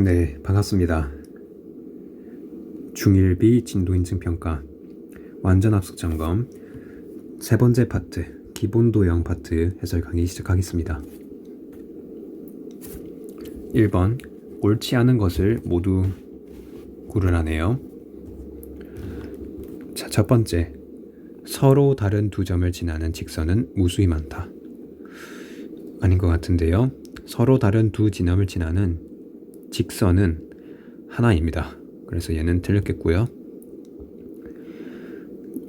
네, 반갑습니다. 중1B 진도인증 평가 완전 합숙 점검 세 번째 파트 기본 도형 파트 해설 강의 시작하겠습니다. 1번 옳지 않은 것을 모두 고르라네요. 자, 첫 번째, 서로 다른 두 점을 지나는 직선은 무수히 많다. 아닌 것 같은데요. 서로 다른 두 지점을 지나는 직선은 하나입니다. 그래서 얘는 틀렸겠고요.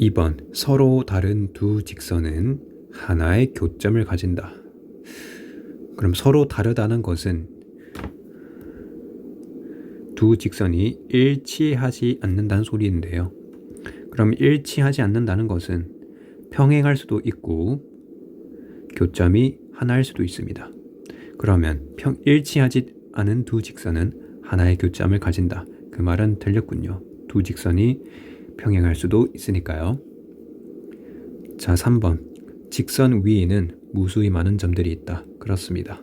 2번, 서로 다른 두 직선은 하나의 교점을 가진다. 그럼 서로 다르다는 것은 두 직선이 일치하지 않는다는 소리인데요. 그럼 일치하지 않는다는 것은 평행할 수도 있고 교점이 하나일 수도 있습니다. 그러면 일치하지 않은 두 직선은 하나의 교점을 가진다. 그 말은 틀렸군요. 두 직선이 평행할 수도 있으니까요. 자, 3번. 직선 위에는 무수히 많은 점들이 있다. 그렇습니다.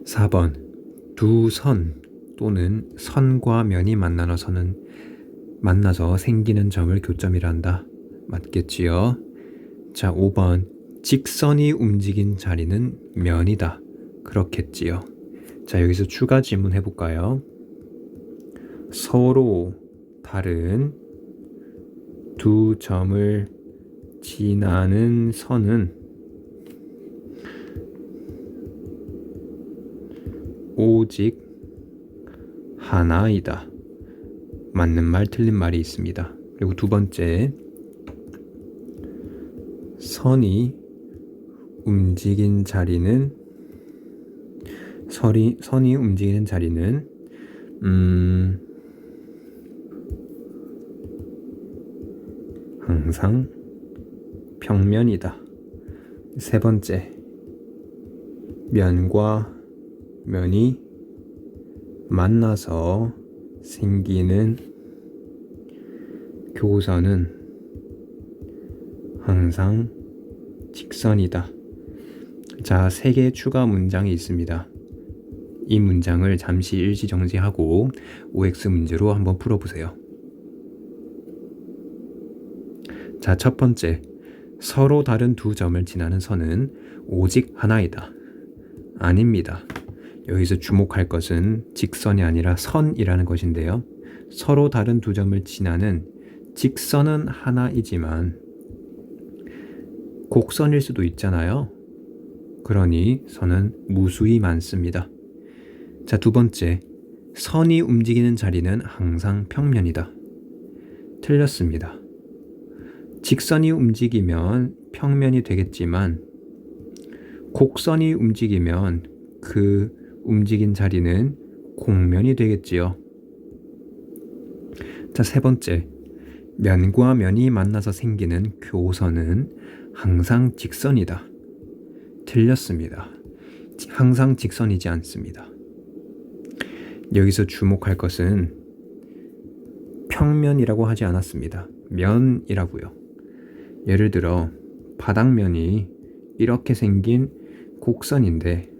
4번. 두 선 또는 선과 면이 만나서 생기는 점을 교점이라 한다. 맞겠지요? 자, 5번. 직선이 움직인 자리는 면이다. 그렇겠지요. 자, 여기서 추가 질문 해볼까요? 서로 다른 두 점을 지나는 선은 오직 하나이다. 맞는 말, 틀린 말이 있습니다. 그리고 두 번째, 선이 움직이는 자리는 항상 평면이다. 세 번째, 면과 면이 만나서 생기는 교선은 항상 직선이다. 자, 3개의 추가 문장이 있습니다. 이 문장을 잠시 일시정지하고 OX 문제로 한번 풀어보세요. 자, 첫 번째, 서로 다른 두 점을 지나는 선은 오직 하나이다. 아닙니다. 여기서 주목할 것은 직선이 아니라 선이라는 것인데요. 서로 다른 두 점을 지나는 직선은 하나이지만 곡선일 수도 있잖아요. 그러니 선은 무수히 많습니다. 자, 두 번째, 선이 움직이는 자리는 항상 평면이다. 틀렸습니다. 직선이 움직이면 평면이 되겠지만 곡선이 움직이면 그 움직인 자리는 곡면이 되겠지요. 자, 세 번째, 면과 면이 만나서 생기는 교선은 항상 직선이다. 틀렸습니다. 항상 직선이지 않습니다. 여기서 주목할 것은 평면이라고 하지 않았습니다. 면이라고요. 예를 들어 바닥면이 이렇게 생긴 곡선인데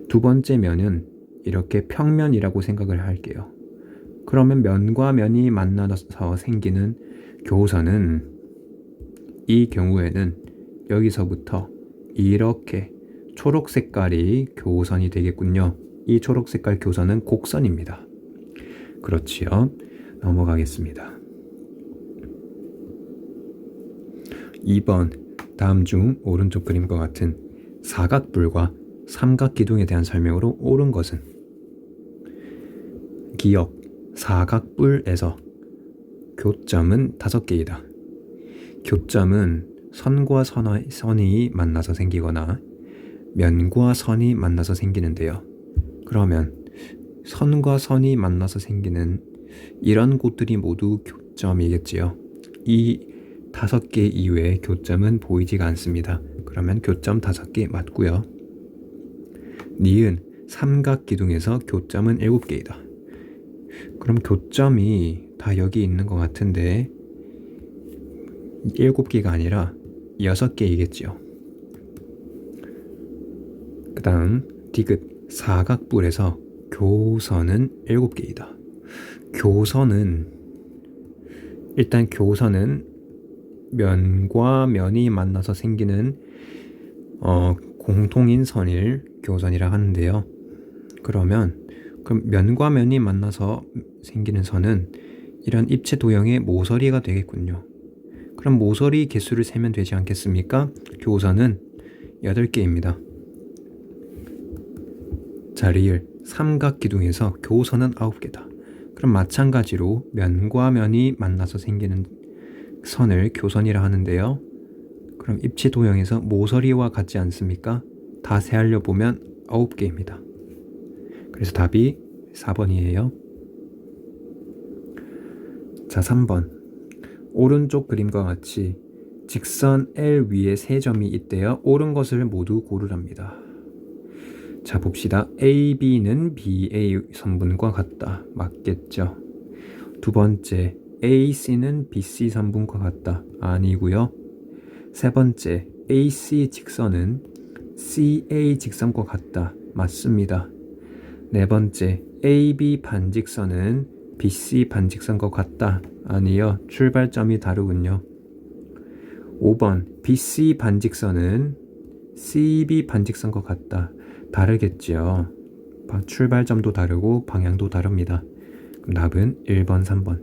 두 번째 면은 이렇게 평면이라고 생각을 할게요. 그러면 면과 면이 만나서 생기는 교선은 이 경우에는 여기서부터 이렇게 초록 색깔이 교선이 되겠군요. 이 초록 색깔 교선은 곡선입니다. 그렇지요. 넘어가겠습니다. 2번, 다음 중 오른쪽 그림과 같은 사각뿔과 삼각기둥에 대한 설명으로 옳은 것은? 기억, 사각뿔에서 교점은 5개이다. 교점은 선과 선이 만나서 생기거나 면과 선이 만나서 생기는데요. 그러면 선과 선이 만나서 생기는 이런 곳들이 모두 교점이겠지요. 이 5개 이외의 교점은 보이지가 않습니다. 그러면 교점 5개 맞고요. 니은 삼각기둥에서 교점은 7개이다. 그럼 교점이 다 여기 있는 것 같은데 7개가 아니라 6개이겠지요. 그 다음 디귿 사각뿔에서 교선은 7개이다. 일단 교선은 면과 면이 만나서 생기는 공통인 선을 교선이라 하는데요. 그럼 면과 면이 만나서 생기는 선은 이런 입체 도형의 모서리가 되겠군요. 그럼 모서리 개수를 세면 되지 않겠습니까? 교선은 8개입니다. 자, 리을 삼각기둥에서 교선은 9개다. 그럼 마찬가지로 면과 면이 만나서 생기는 선을 교선이라 하는데요. 그럼 입체 도형에서 모서리와 같지 않습니까? 다 세하려 보면 9개입니다. 그래서 답이 4번이에요. 자, 3번. 오른쪽 그림과 같이 직선 L 위에 세 점이 있대요. 옳은 것을 모두 고르랍니다. 자, 봅시다. AB는 BA 선분과 같다. 맞겠죠? 두 번째, AC는 BC 선분과 같다. 아니고요. 세 번째, AC 직선은 CA 직선과 같다. 맞습니다. 네 번째, AB 반직선은 BC 반직선과 같다. 아니요. 출발점이 다르군요. 5번, BC 반직선은 CB 반직선과 같다. 다르겠죠. 출발점도 다르고 방향도 다릅니다. 그럼 답은 1번, 3번.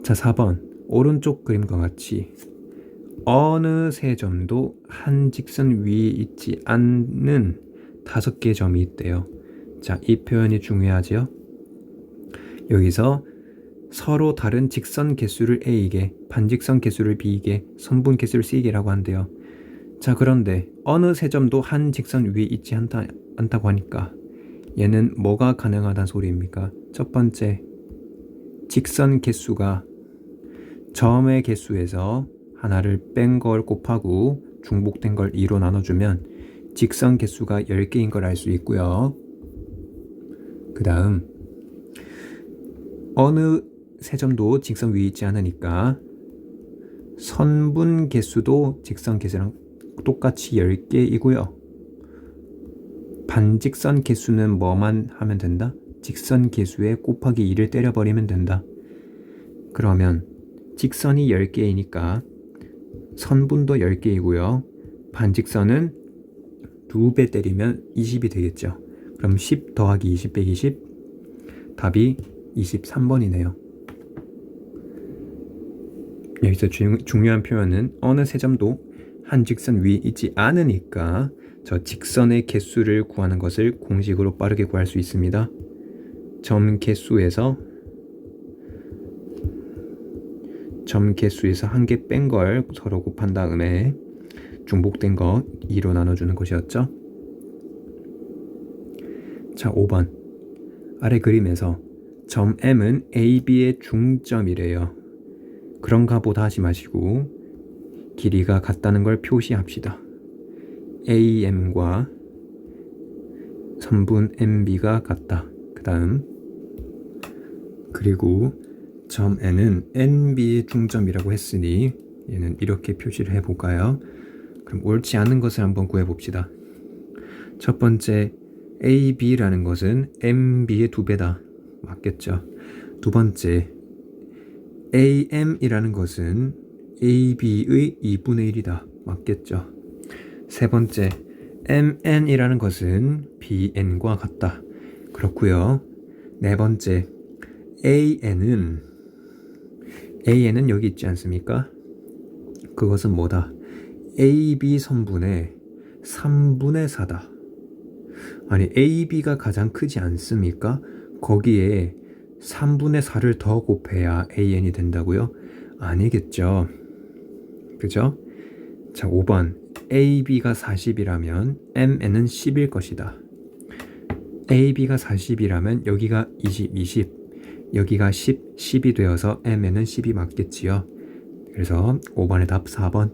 자, 4번. 오른쪽 그림과 같이 어느 세 점도 한 직선 위에 있지 않는 5개의 점이 있대요. 자, 이 표현이 중요하지요. 여기서 서로 다른 직선 개수를 A에게, 반직선 개수를 B에게, 선분 개수를 C에게라고 한대요. 자, 그런데 어느 세 점도 한 직선 위에 있지 않다고 하니까 얘는 뭐가 가능하다는 소리입니까? 첫 번째, 직선 개수가 점의 개수에서 하나를 뺀 걸 곱하고 중복된 걸 2로 나눠주면 직선 개수가 10개인 걸 알 수 있고요. 그 다음, 어느 세 점도 직선 위에 있지 않으니까 선분 개수도 직선 개수랑 똑같이 10개이고요. 반직선 개수는 뭐만 하면 된다? 직선 개수에 곱하기 2를 때려버리면 된다. 그러면 직선이 10개이니까 선분도 10개이고요. 반직선은 2배 때리면 20이 되겠죠. 그럼 10 더하기 20 빼기 10, 답이 23번이네요. 여기서 중요한 표현은 어느 세 점도 한 직선 위에 있지 않으니까 저 직선의 개수를 구하는 것을 공식으로 빠르게 구할 수 있습니다. 점 개수에서 한 개 뺀 걸 서로 곱한 다음에 중복된 거 2로 나눠주는 것이었죠. 자, 5번. 아래 그림에서 점 M은 AB의 중점이래요. 그런가 보다 하지 마시고 길이가 같다는 걸 표시합시다. AM과 선분 MB가 같다. 그 다음, 그리고 점 N은 NB의 중점이라고 했으니 얘는 이렇게 표시를 해볼까요? 그럼 옳지 않은 것을 한번 구해봅시다. 첫 번째, AB라는 것은 MB의 2배다. 맞겠죠? 두 번째, AM이라는 것은 AB의 2분의 1이다. 맞겠죠? 세 번째, MN이라는 것은 BN과 같다. 그렇고요. 네 번째, AN은 여기 있지 않습니까? 그것은 뭐다? AB 선분의 3분의 4다. 아니, AB가 가장 크지 않습니까? 거기에 3분의 4를 더 곱해야 AN이 된다고요? 아니겠죠. 그죠? 자, 5번. AB가 40이라면 MN은 10일 것이다. AB가 40이라면 여기가 20, 여기가 10, 10이 되어서 MN은 10이 맞겠지요. 그래서 5번의 답 4번.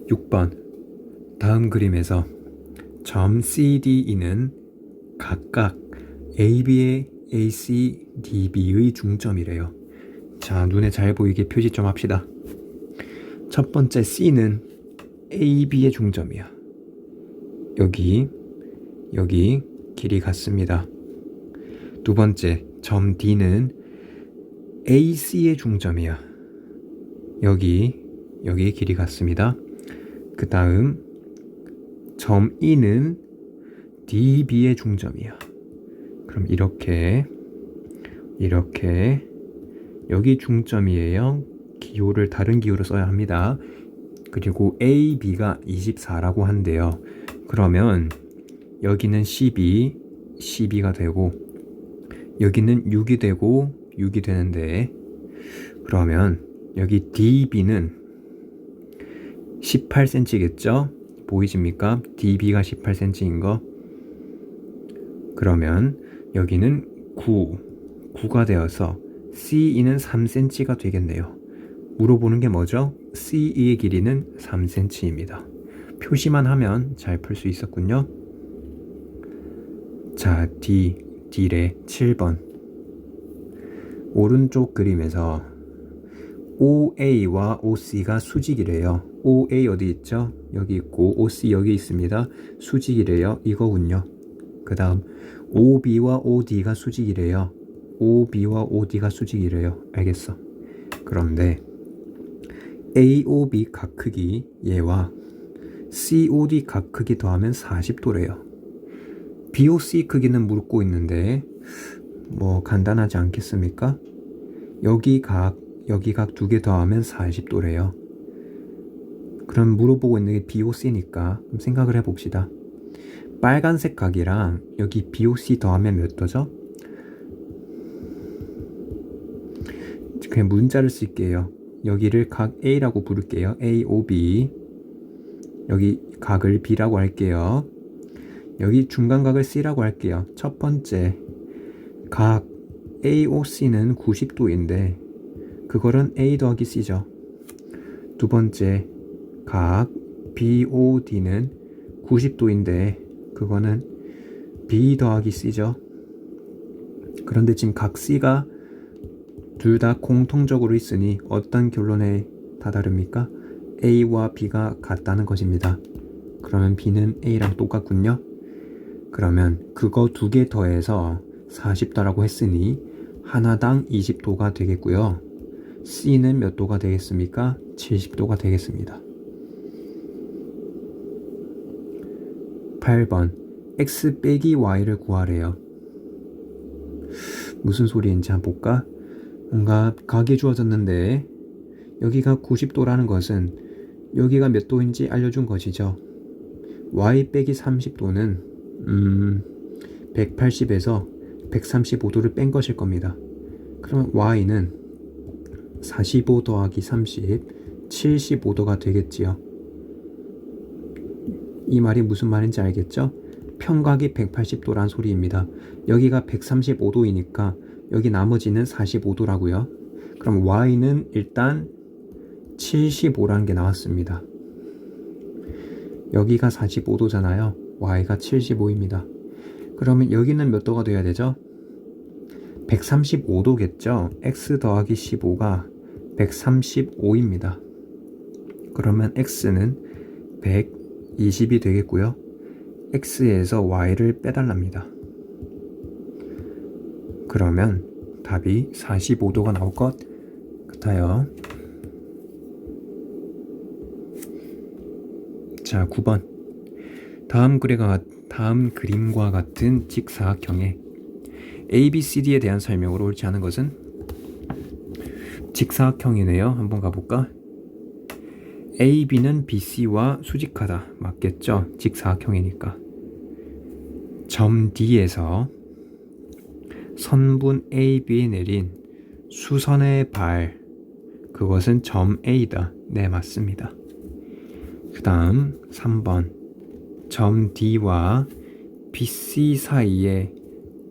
6번. 다음 그림에서 점 CDE는 각각 AB의 AC, DB의 중점이래요. 자, 눈에 잘 보이게 표시 좀 합시다. 첫 번째 C는 AB의 중점이야. 여기 길이 같습니다. 두 번째, 점 D는 AC의 중점이야. 여기 길이 같습니다. 그 다음 점 E는 DB의 중점이야. 그럼 이렇게 여기 중점이에요. 기호를 다른 기호로 써야 합니다. 그리고 AB가 24라고 한대요. 그러면 여기는 12가 되고 여기는 6이 되고 6이 되는데, 그러면 여기 DB는 18cm겠죠? 보이십니까? DB가 18cm인 거. 그러면 여기는 9가 되어서 CE는 3cm가 되겠네요. 물어보는 게 뭐죠? CE의 길이는 3cm입니다. 표시만 하면 잘 풀 수 있었군요. 자, D래 7번. 오른쪽 그림에서 OA와 OC가 수직이래요. OA 어디 있죠? 여기 있고 OC 여기 있습니다. 수직이래요. 이거군요. 그 다음 OB와 OD가 수직이래요. OB와 OD가 수직이래요. 알겠어. 그런데 AOB 각 크기 얘와 COD 각 크기 더하면 40도래요. BOC 크기는 묻고 있는데 뭐 간단하지 않겠습니까? 여기 각 두 개 더하면 40도래요. 그럼 물어보고 있는 게 BOC니까 생각을 해봅시다. 빨간색 각이랑 여기 BOC 더하면 몇 도죠? 그냥 문자를 쓸게요. 여기를 각 A라고 부를게요. AOB. 여기 각을 B라고 할게요. 여기 중간각을 C라고 할게요. 첫 번째 각 AOC는 90도인데 그거는 A 더하기 C죠. 두 번째 각 BOD는 90도인데 그거는 B 더하기 C죠. 그런데 지금 각 C가 둘 다 공통적으로 있으니 어떤 결론에 다다릅니까? A와 B가 같다는 것입니다. 그러면 B는 A랑 똑같군요. 그러면 그거 두 개 더해서 40도라고 했으니 하나당 20도가 되겠고요. C는 몇 도가 되겠습니까? 70도가 되겠습니다. 8번 X 빼기 Y를 구하래요. 무슨 소리인지 한번 볼까? 뭔가 각이 주어졌는데 여기가 90도라는 것은 여기가 몇 도인지 알려준 것이죠. Y 빼기 30도는 180에서 135도를 뺀 것일 겁니다. 그러면 Y는 45 더하기 30, 75도가 되겠지요. 이 말이 무슨 말인지 알겠죠? 평각이 180도란 소리입니다. 여기가 135도이니까 여기 나머지는 45도라고요. 그럼 Y는 일단 75라는 게 나왔습니다. 여기가 45도잖아요. Y가 75입니다. 그러면 여기는 몇 도가 돼야 되죠? 135도겠죠? X 더하기 15가 135입니다. 그러면 X는 120이 되겠고요. X에서 Y를 빼달랍니다. 그러면 답이 45도가 나올 것 같아요. 자, 9번. 다음 그림과 같은 직사각형에 ABCD에 대한 설명으로 옳지 않은 것은? 직사각형이네요. 한번 가볼까? AB는 BC와 수직하다. 맞겠죠? 직사각형이니까. 점 D에서 선분 AB에 내린 수선의 발, 그것은 점 A다. 네, 맞습니다. 그 다음 3번 점 D와 BC 사이의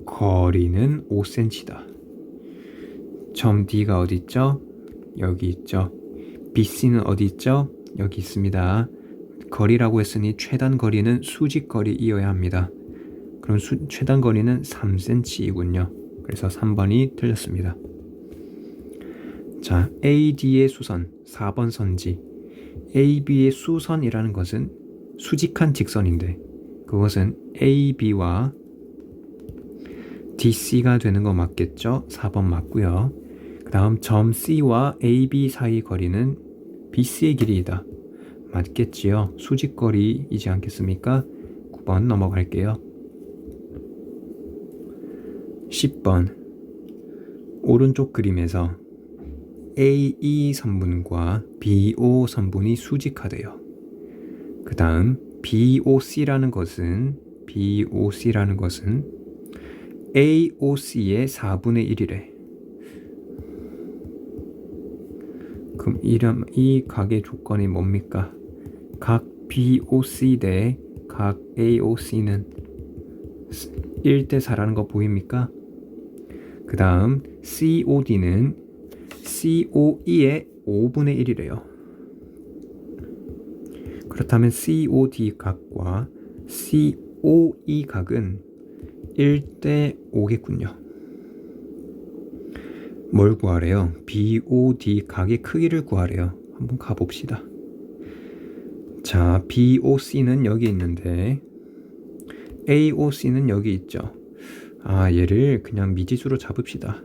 거리는 5cm다. 점 D가 어디 있죠? 여기 있죠. BC는 어디 있죠? 여기 있습니다. 거리라고 했으니 최단 거리는 수직 거리이어야 합니다. 그럼 최단 거리는 3cm이군요. 그래서 3번이 틀렸습니다. 자, AD의 수선 4번 선지. AB의 수선이라는 것은 수직한 직선인데 그것은 AB와 DC가 되는 거 맞겠죠? 4번 맞고요. 그 다음 점 C와 AB 사이 거리는 BC의 길이이다. 맞겠지요? 수직거리이지 않겠습니까? 9번 넘어갈게요. 10번 오른쪽 그림에서 AE 선분과 BO 선분이 수직하대요. 그 다음 BOC라는 것은 AOC의 4분의 1이래. 그럼 이 각의 조건이 뭡니까? 각 BOC 대 각 AOC는 1대 4라는 거 보입니까? 그 다음 COD는 COE의 5분의 1이래요. 그렇다면 COD 각과 COE 각은 1대 5겠군요. 뭘 구하래요? BOD 각의 크기를 구하래요. 한번 가봅시다. 자, BOC는 여기 있는데 AOC는 여기 있죠. 얘를 그냥 미지수로 잡읍시다.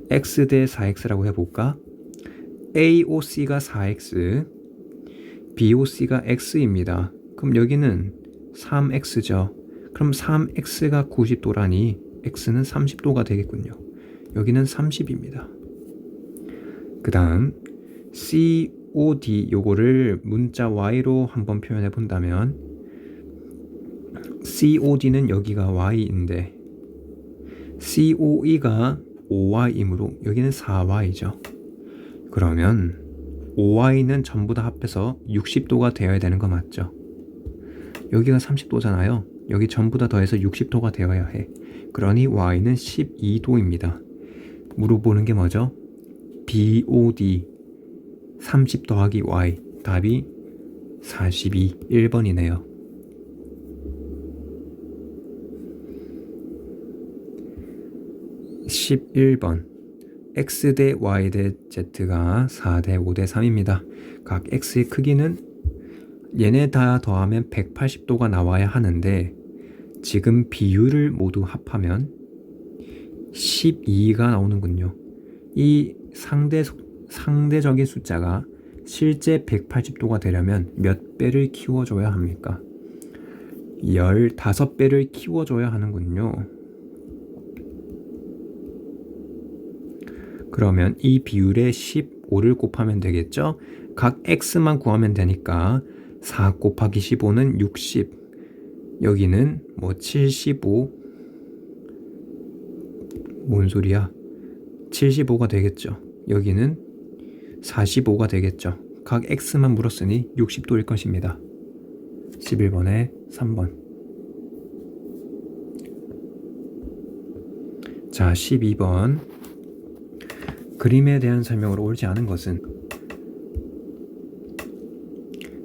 x 대 4x라고 해볼까? AOC가 4x, BOC가 x입니다. 그럼 여기는 3x죠. 그럼 3x가 90도라니 x는 30도가 되겠군요. 여기는 30입니다. 그 다음 COD 요거를 문자 y로 한번 표현해 본다면 COD는 여기가 y인데 COE가 5y이므로 여기는 4y죠. 그러면 5y는 전부 다 합해서 60도가 되어야 되는 거 맞죠? 여기가 30도잖아요. 여기 전부 다 더해서 60도가 되어야 해. 그러니 y는 12도입니다. 물어보는 게 뭐죠? BOD 30 더하기 y 답이 42 1번이네요. 11번 x 대 y 대 z가 4 대 5 대 3입니다. 각 x의 크기는 얘네 다 더하면 180도가 나와야 하는데 지금 비율을 모두 합하면 12가 나오는군요. 이 상대적인 숫자가 실제 180도가 되려면 몇 배를 키워줘야 합니까? 15배를 키워줘야 하는군요. 그러면 이 비율에 15를 곱하면 되겠죠? 각 x만 구하면 되니까 4 곱하기 15는 60. 여기는 75. 뭔 소리야? 75가 되겠죠. 여기는 45가 되겠죠. 각 x만 물었으니 60도일 것입니다. 11번에 3번. 자, 12번. 그림에 대한 설명으로 옳지 않은 것은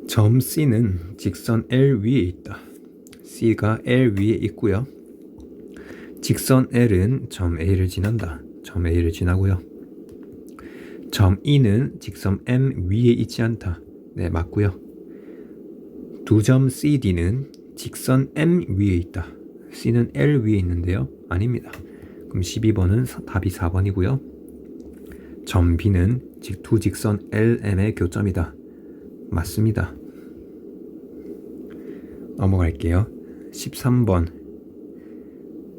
점 C는 직선 L 위에 있다. C가 L 위에 있고요. 직선 L은 점 A를 지난다. 점 A를 지나고요. 점 E는 직선 M 위에 있지 않다. 네, 맞고요. 두 점 CD는 직선 M 위에 있다. C는 L 위에 있는데요. 아닙니다. 그럼 12번은 답이 4번이고요. 점 B는 두 직선 LM의 교점이다. 맞습니다. 넘어갈게요. 13번.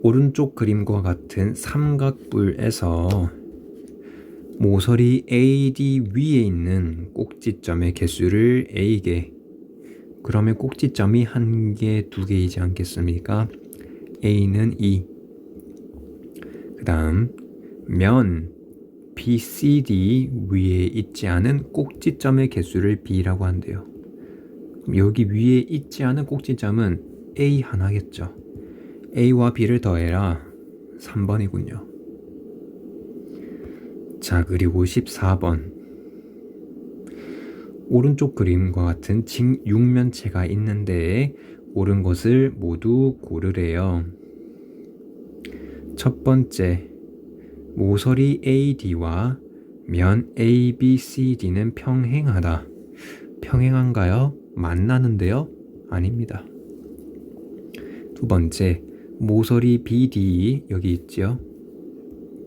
오른쪽 그림과 같은 삼각뿔에서 모서리 AD 위에 있는 꼭지점의 개수를 A개. 그러면 꼭지점이 1개, 2개이지 않겠습니까? A는 2. 그 다음 면 BCD 위에 있지 않은 꼭지점의 개수를 B라고 한대요. 여기 위에 있지 않은 꼭지점은 A 하나겠죠. A와 B를 더해라. 3번이군요. 자, 그리고 14번. 오른쪽 그림과 같은 직육면체가 있는데 옳은 것을 모두 고르래요. 첫 번째, 모서리 AD와 면 ABCD는 평행하다. 평행한가요? 만나는데요? 아닙니다. 두 번째, 모서리 BD 여기 있죠.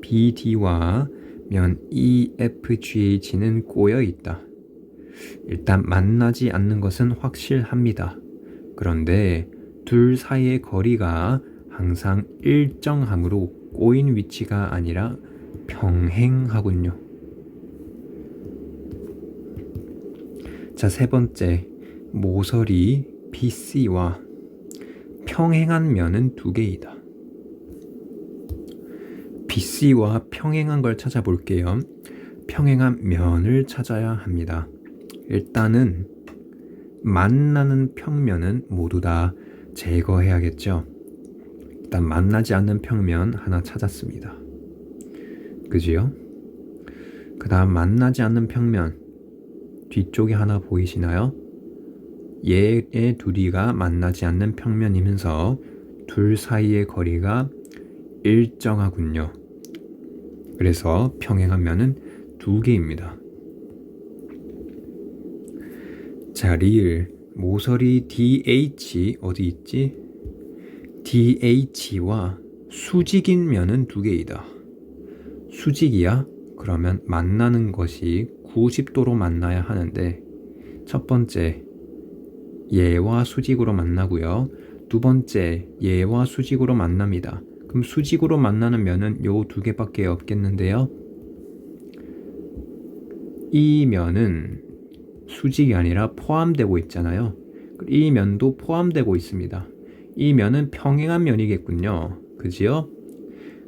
BD와 면 EFGH는 꼬여 있다. 일단 만나지 않는 것은 확실합니다. 그런데 둘 사이의 거리가 항상 일정함으로 꼬인 위치가 아니라 평행하군요. 자, 세 번째, 모서리 BC와 평행한 면은 두 개이다. BC와 평행한 걸 찾아볼게요. 평행한 면을 찾아야 합니다. 일단은 만나는 평면은 모두 다 제거해야겠죠. 일단 만나지 않는 평면 하나 찾았습니다. 그지요? 그 다음 만나지 않는 평면 뒤쪽에 하나 보이시나요? 얘의 둘이가 만나지 않는 평면이면서 둘 사이의 거리가 일정하군요. 그래서 평행한 면은 두 개입니다. 자, 리을 모서리 DH 어디 있지? DH와 수직인 면은 두 개이다. 수직이야? 그러면 만나는 것이 90도로 만나야 하는데 첫 번째 얘와 수직으로 만나고요. 두 번째 얘와 수직으로 만납니다. 그럼 수직으로 만나는 면은 요 두 개밖에 없겠는데요. 이 면은 수직이 아니라 포함되고 있잖아요. 이 면도 포함되고 있습니다. 이 면은 평행한 면이겠군요. 그지요?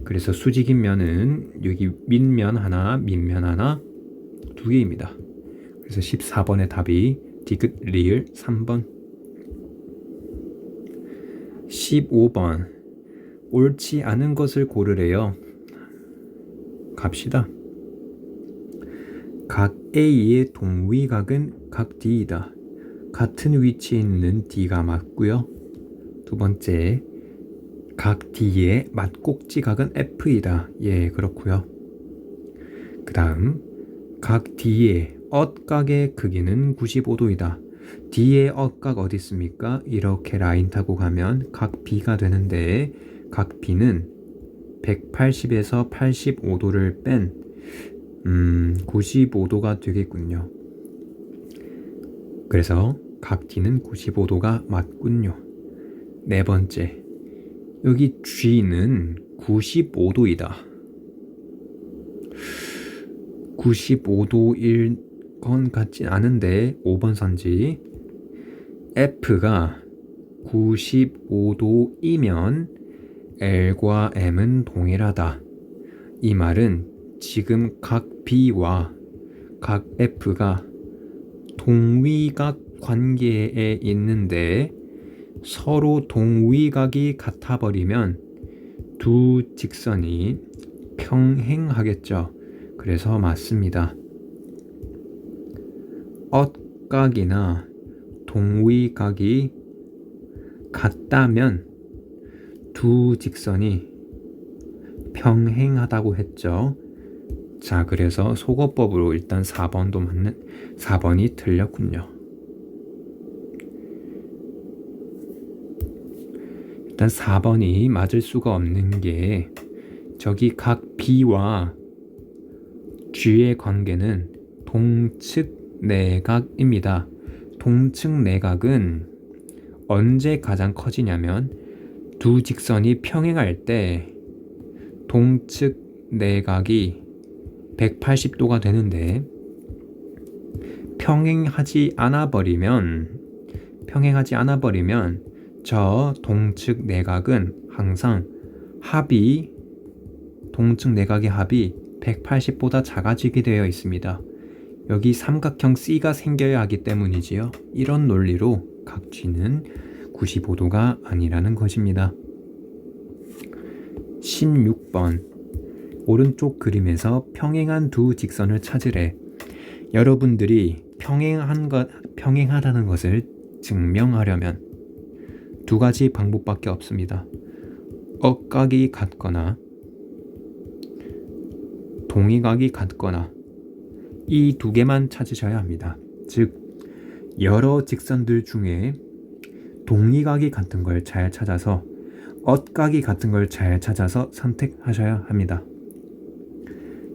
그래서 수직인 면은 여기 밑면 하나, 밑면 하나 두 개입니다. 그래서 14번의 답이 디귿 리을 3번. 15번 옳지 않은 것을 고르래요. 갑시다. 각 A의 동위각은 각 D이다. 같은 위치에 있는 D가 맞고요. 두 번째, 각 D의 맞꼭지각은 F이다. 예, 그렇고요. 그 다음, 각 D의 엇각의 크기는 95도이다. D의 엇각 어디 있습니까? 이렇게 라인 타고 가면 각 B가 되는데 각 B는 180에서 85도를 뺀 95도가 되겠군요. 그래서 각 D는 95도가 맞군요. 네 번째, 여기 G는 95도이다. 95도일 건 같진 않은데 5번 선지 F가 95도이면 L과 M은 동일하다. 이 말은 지금 각 B와 각 F가 동위각 관계에 있는데 서로 동위각이 같아버리면 두 직선이 평행하겠죠. 그래서 맞습니다. 엇각이나 동위각이 같다면 두 직선이 평행하다고 했죠. 자, 그래서 속어법으로 일단 4번이 틀렸군요. 일단 4번이 맞을 수가 없는 게 저기 각 B와 G의 관계는 동측 내각입니다. 동측 내각은 언제 가장 커지냐면 두 직선이 평행할 때 동측 내각이 180도가 되는데 평행하지 않아 버리면 저 동측 내각은 항상 동측 내각의 합이 180보다 작아지게 되어 있습니다. 여기 삼각형 C가 생겨야 하기 때문이지요. 이런 논리로 각 G는 95도가 아니라는 것입니다. 16번 오른쪽 그림에서 평행한 두 직선을 찾으래. 여러분들이 평행하다는 것을 증명하려면 두 가지 방법밖에 없습니다. 엇각이 같거나 동위각이 같거나 이 두 개만 찾으셔야 합니다. 즉 여러 직선들 중에 동위각이 같은 걸 잘 찾아서 엇각이 같은 걸 잘 찾아서 선택하셔야 합니다.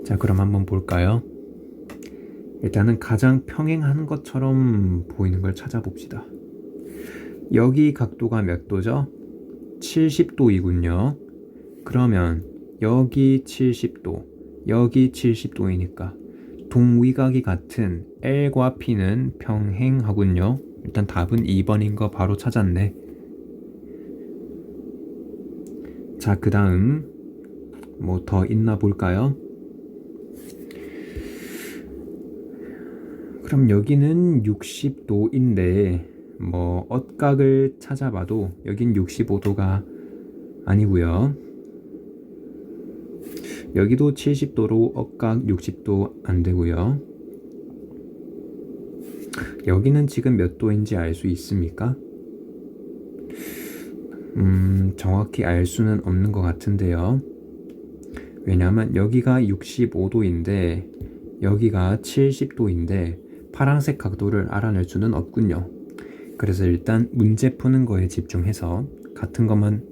자, 그럼 한번 볼까요? 일단은 가장 평행한 것처럼 보이는 걸 찾아봅시다. 여기 각도가 몇 도죠? 70도이군요. 그러면 여기 70도, 여기 70도이니까 동위각이 같은 L과 P는 평행하군요. 일단 답은 2번인 거 바로 찾았네. 자, 그 다음 뭐 더 있나 볼까요? 그럼 여기는 60도인데 뭐 엇각을 찾아봐도 여긴 65도가 아니고요. 여기도 70도로 엇각 60도 안 되고요. 여기는 지금 몇 도인지 알 수 있습니까? 정확히 알 수는 없는 것 같은데요. 왜냐하면 여기가 65도인데 여기가 70도인데 파란색 각도를 알아낼 수는 없군요. 그래서 일단 문제 푸는 거에 집중해서 같은 것만,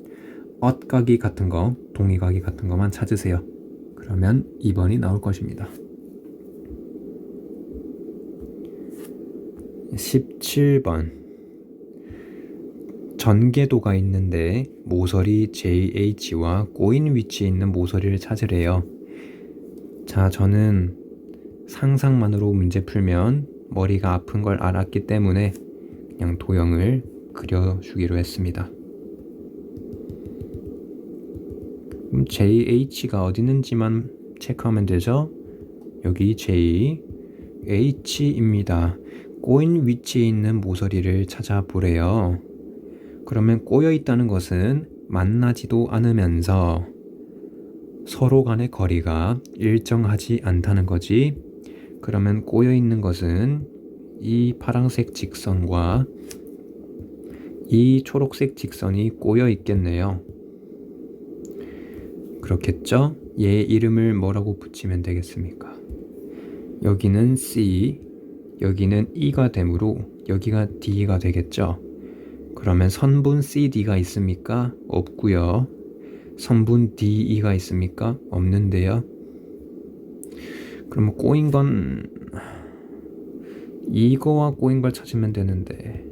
엇각이 같은 거, 동위각이 같은 것만 찾으세요. 그러면 2번이 나올 것입니다. 17번. 전개도가 있는데 모서리 JH와 꼬인 위치에 있는 모서리를 찾으래요. 자, 저는 상상만으로 문제 풀면 머리가 아픈 걸 알았기 때문에 그냥 도형을 그려주기로 했습니다. 그럼 JH가 어디 있는지만 체크하면 되죠? 여기 J, H입니다. 꼬인 위치에 있는 모서리를 찾아보래요. 그러면 꼬여 있다는 것은 만나지도 않으면서 서로 간의 거리가 일정하지 않다는 거지. 그러면 꼬여 있는 것은 이 파란색 직선과 이 초록색 직선이 꼬여 있겠네요. 그렇겠죠? 얘 이름을 뭐라고 붙이면 되겠습니까? 여기는 C, 여기는 E가 되므로 여기가 D가 되겠죠? 그러면 선분 CD가 있습니까? 없고요. 선분 DE가 있습니까? 없는데요. 그럼 꼬인 건 이거와 꼬인 걸 찾으면 되는데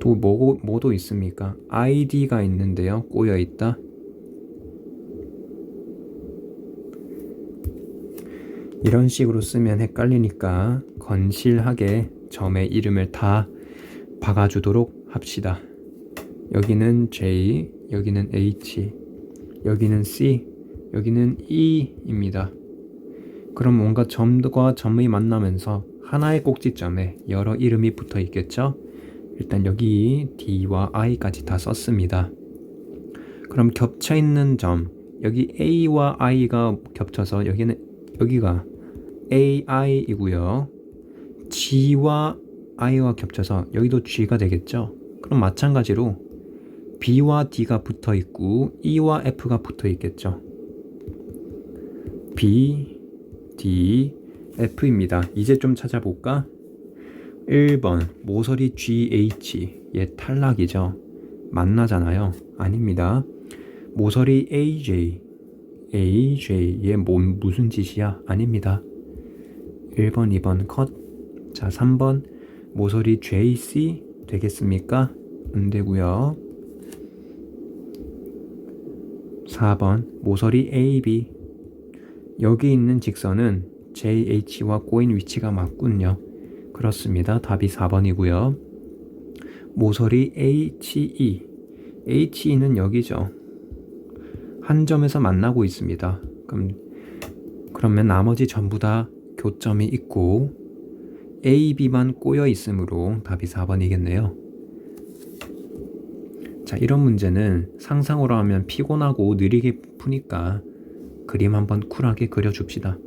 또 뭐도 있습니까? ID가 있는데요. 꼬여 있다. 이런 식으로 쓰면 헷갈리니까 건실하게 점의 이름을 다 박아주도록 합시다. 여기는 J, 여기는 H, 여기는 C, 여기는 E입니다. 그럼 뭔가 점과 점이 만나면서 하나의 꼭지점에 여러 이름이 붙어 있겠죠? 일단 여기 D와 I까지 다 썼습니다. 그럼 겹쳐 있는 점, 여기 A와 I가 겹쳐서 여기가 AI이고요. G와 I와 겹쳐서 여기도 G가 되겠죠? 그럼 마찬가지로 B와 D가 붙어 있고 E와 F가 붙어 있겠죠? B, D, F입니다. 이제 좀 찾아볼까? 1번 모서리 GH, 얘 탈락이죠? 만나잖아요? 아닙니다. 모서리 AJ, 얘 무슨 짓이야? 아닙니다. 1번, 2번 컷. 자, 3번 모서리 JC 되겠습니까? 안 되고요. 4번 모서리 AB, 여기 있는 직선은 JH와 꼬인 위치가 맞군요. 그렇습니다. 답이 4번이고요. 모서리 HE는 여기죠. 한 점에서 만나고 있습니다. 그러면 나머지 전부 다 교점이 있고 AB만 꼬여 있으므로 답이 4번이겠네요. 자, 이런 문제는 상상으로 하면 피곤하고 느리게 푸니까 그림 한번 쿨하게 그려줍시다.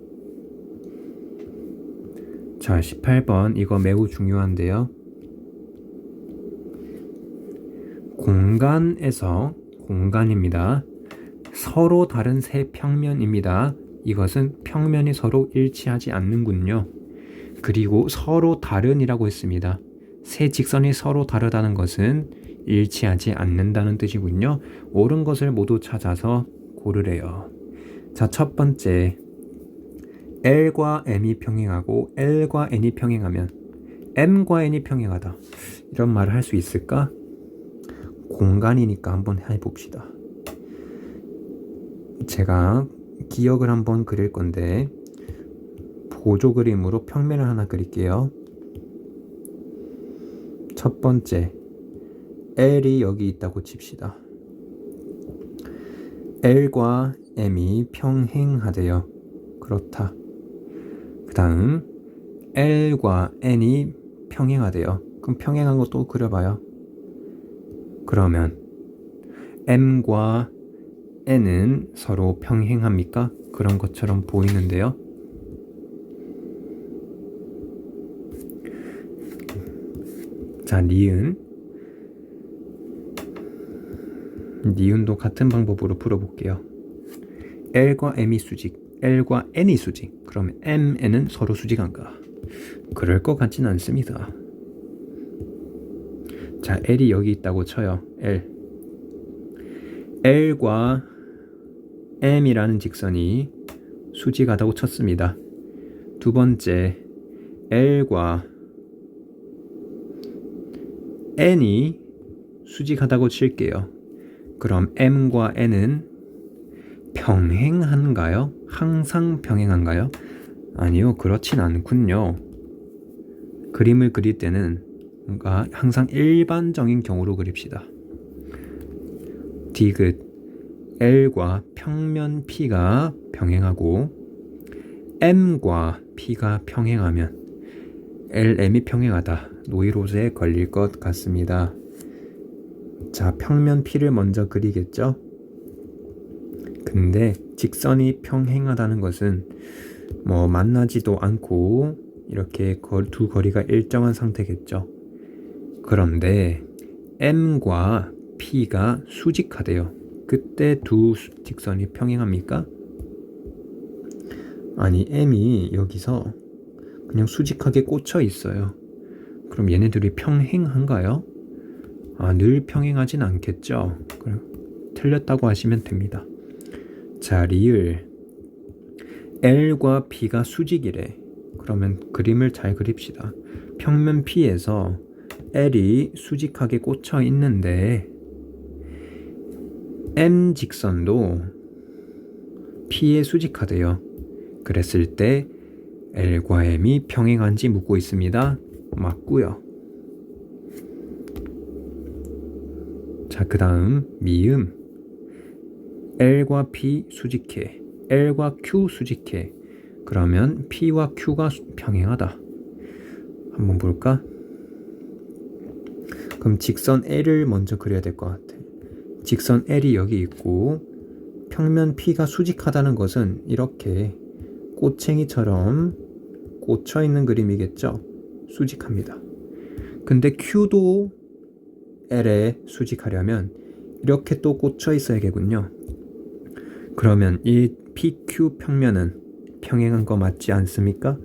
자, 18번 이거 매우 중요한데요. 공간입니다. 서로 다른 세 평면입니다. 이것은 평면이 서로 일치하지 않는군요. 그리고 서로 다른이라고 했습니다. 세 직선이 서로 다르다는 것은 일치하지 않는다는 뜻이군요. 옳은 것을 모두 찾아서 고르래요. 자, 첫 번째, L과 M이 평행하고 L과 N이 평행하면 M과 N이 평행하다. 이런 말을 할 수 있을까? 공간이니까 한번 해봅시다. 제가 기억을 한번 그릴 건데 보조 그림으로 평면을 하나 그릴게요. 첫 번째, L이 여기 있다고 칩시다. L과 M이 평행하대요. 그렇다. 그 다음 L과 N이 평행하대요. 그럼 평행한 거 또 그려봐요. 그러면 M과 N은 서로 평행합니까? 그런 것처럼 보이는데요. 자, 니은도 같은 방법으로 풀어볼게요. L과 M이 수직, L과 N이 수직. 그러면 M, N은 서로 수직한가? 그럴 것 같진 않습니다. 자, L이 여기 있다고 쳐요. L과 M이라는 직선이 수직하다고 쳤습니다. 두 번째, L과 N이 수직하다고 칠게요. 그럼 M과 N은 평행한가요? 항상 평행한가요? 아니요, 그렇진 않군요. 그림을 그릴 때는 뭔가 항상 일반적인 경우로 그립시다. 디귿, L과 평면 P가 평행하고 M과 P가 평행하면 LM이 평행하다. 노이로제에 걸릴 것 같습니다. 자, 평면 P를 먼저 그리겠죠? 근데 직선이 평행하다는 것은 뭐 만나지도 않고 이렇게 두 거리가 일정한 상태겠죠. 그런데 M과 P가 수직하대요. 그때 두 직선이 평행합니까? 아니, M이 여기서 그냥 수직하게 꽂혀 있어요. 그럼 얘네들이 평행한가요? 늘 평행하진 않겠죠. 그럼 틀렸다고 하시면 됩니다. 자, 리을 L과 B가 수직이래. 그러면 그림을 잘 그립시다. 평면 P에서 L이 수직하게 꽂혀 있는데 M 직선도 P에 수직하대요. 그랬을 때 L과 M이 평행한지 묻고 있습니다. 맞고요. 자, 그 다음 미음 L과 P 수직해, L과 Q 수직해. 그러면 P와 Q가 평행하다. 한번 볼까? 그럼 직선 L을 먼저 그려야 될 것 같아. 직선 L이 여기 있고 평면 P가 수직하다는 것은 이렇게 꼬챙이처럼 꽂혀 있는 그림이겠죠? 수직합니다. 근데 Q도 L에 수직하려면 이렇게 또 꽂혀 있어야겠군요. 그러면 이 PQ 평면은 평행한 거 맞지 않습니까?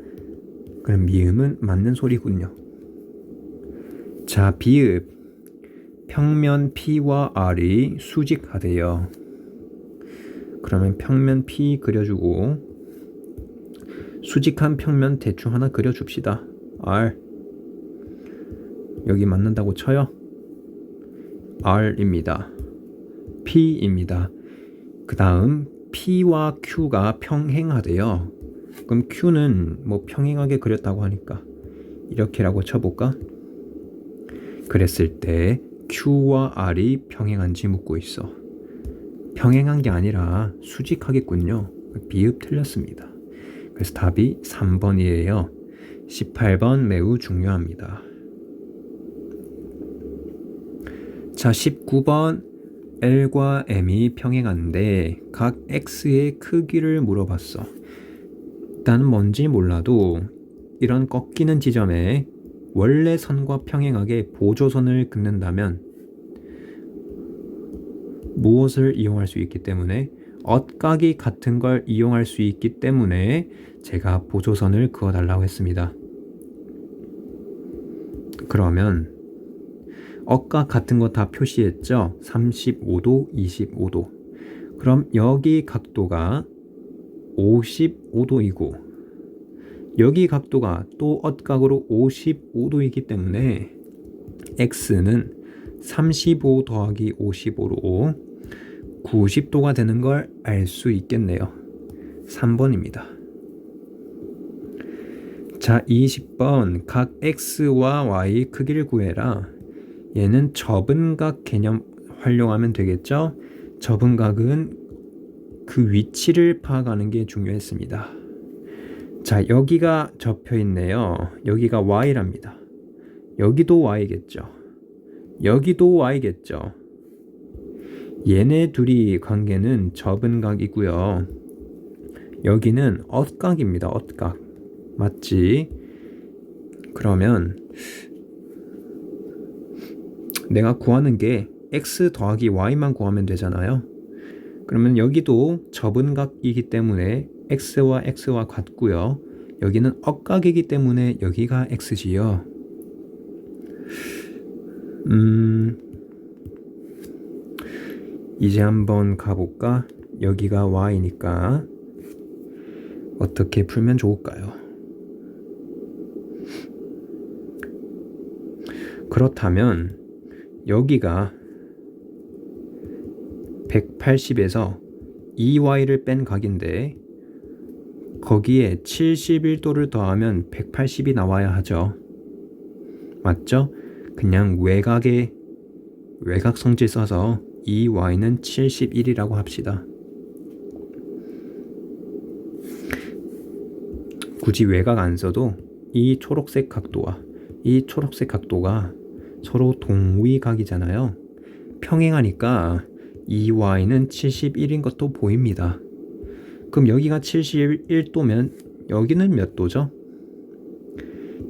그럼 미음은 맞는 소리군요. 자, 비읍 평면 P와 R이 수직하대요. 그러면 평면 P 그려주고 수직한 평면 대충 하나 그려줍시다. R 여기 맞는다고 쳐요. R입니다. P입니다. 그 다음 P와 Q가 평행하대요. 그럼 Q는 뭐 평행하게 그렸다고 하니까 이렇게라고 쳐볼까? 그랬을 때 Q와 R이 평행한지 묻고 있어. 평행한 게 아니라 수직하겠군요. 비읍 틀렸습니다. 그래서 답이 3번이에요. 18번 매우 중요합니다. 자, 19번 L과 M이 평행한데 각 X의 크기를 물어봤어. 일단 뭔지 몰라도 이런 꺾이는 지점에 원래 선과 평행하게 보조선을 긋는다면 무엇을 이용할 수 있기 때문에 엇각이 같은 걸 이용할 수 있기 때문에 제가 보조선을 그어달라고 했습니다. 그러면 억각 같은 거 다 표시했죠? 35도, 25도. 그럼 여기 각도가 55도이고 여기 각도가 또 억각으로 55도이기 때문에 x는 35 더하기 55로 90도가 되는 걸 알 수 있겠네요. 3번입니다. 자, 20번 각 x와 y 크기를 구해라. 얘는 접은각 개념 활용하면 되겠죠? 접은각은 그 위치를 파악하는 게 중요했습니다. 자, 여기가 접혀 있네요. 여기가 y랍니다. 여기도 y겠죠. 여기도 y겠죠. 얘네 둘이 관계는 접은각이고요. 여기는 억각입니다. 억각. 맞지? 그러면 내가 구하는 게 x 더하기 y만 구하면 되잖아요. 그러면 여기도 접은각이기 때문에 x와 x와 같고요. 여기는 억각이기 때문에 여기가 x지요. 이제 한번 가볼까? 여기가 y니까 어떻게 풀면 좋을까요? 그렇다면 여기가 180에서 2y를 뺀 각인데 거기에 71도를 더하면 180이 나와야 하죠. 맞죠? 그냥 외곽 성질 써서 2y는 71이라고 합시다. 굳이 외곽 안 써도 이 초록색 각도와 이 초록색 각도가 서로 동위각이잖아요. 평행하니까 2y는 71인 것도 보입니다. 그럼 여기가 71도면 여기는 몇 도죠?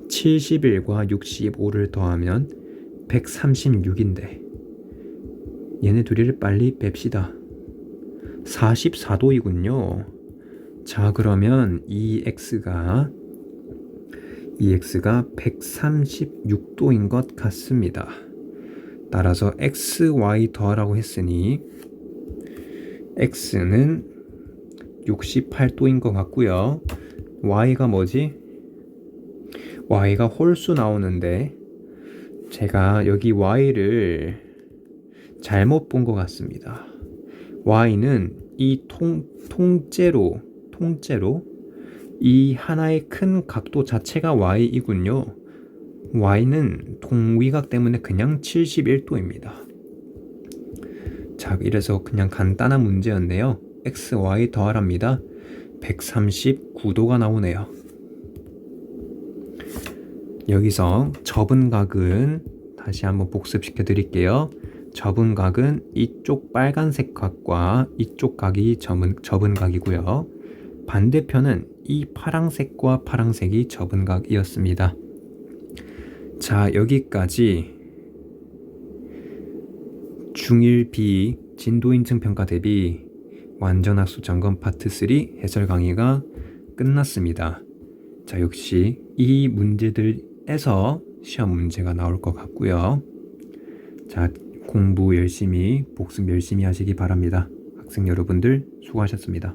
71과 65를 더하면 136인데 얘네 둘이를 빨리 뺍시다. 44도이군요. 자, 그러면 이 x가 136도인 것 같습니다. 따라서 x, y 더하라고 했으니 x는 68도인 것 같고요. y가 뭐지? y가 홀수 나오는데 제가 여기 y를 잘못 본 것 같습니다. y는 이 통째로 이 하나의 큰 각도 자체가 y이군요. y는 동위각 때문에 그냥 71도입니다. 자, 이래서 그냥 간단한 문제였네요. x, y 더하랍니다. 139도가 나오네요. 여기서 접은각은 다시 한번 복습시켜 드릴게요. 접은각은 이쪽 빨간색 각과 이쪽 각이 접은각이고요. 반대편은 이 파랑색과 파랑색이 접은각이었습니다. 자, 여기까지 중1 B 진도인증 평가 대비 완전학습 점검 파트 3 해설 강의가 끝났습니다. 자, 역시 이 문제들에서 시험 문제가 나올 것 같고요. 자, 공부 열심히, 복습 열심히 하시기 바랍니다. 학생 여러분들 수고하셨습니다.